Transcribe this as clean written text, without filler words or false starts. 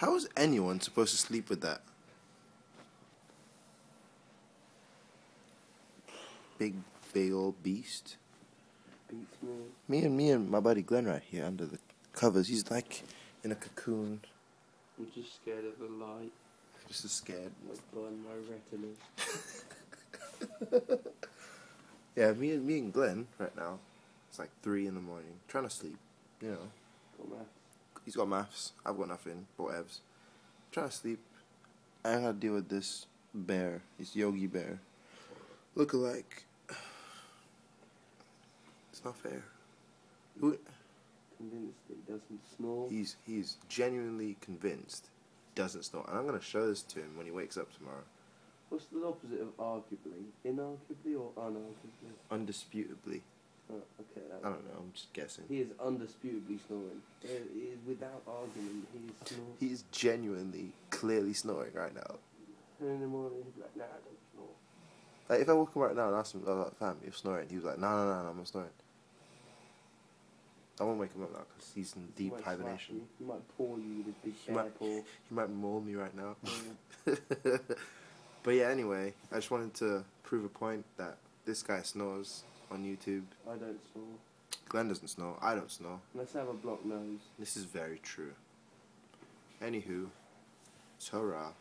How is anyone supposed to sleep with that? Big old beast. Beats Me and my buddy Glenn right here under the covers. He's like in a cocoon. I'm just scared of the light. Just as scared. Might burn my retina. Yeah, me and Glenn right now. It's like 3 in the morning, trying to sleep. You know. Got maths. He's got maths. I've got nothing. Whatevs. Trying to sleep. I gotta deal with this bear. This Yogi Bear. Look-alike. It's not fair. Convinced it doesn't snore. He's genuinely convinced he doesn't snore, and I'm gonna show this to him when he wakes up tomorrow. What's the opposite of arguably? Inarguably or unarguably? Undisputably. Oh, okay. I don't know. I'm just guessing. He is undisputably snoring. He is without argument. He is snoring. He is genuinely, clearly snoring right now. And in the morning he'd be like, nah, I don't snore. Like if I walk him right now and ask him, like, fam, you're snoring. He was like, no, I'm not snoring. I won't wake him up now because he's in deep hibernation. He might paw you with his big bear paw. He might maul me right now. Yeah. But yeah, anyway, I just wanted to prove a point that this guy snores on YouTube. I don't snore. Glenn doesn't snore. I don't snore. Unless I have a blocked nose. This is very true. Anywho, it's hurrah.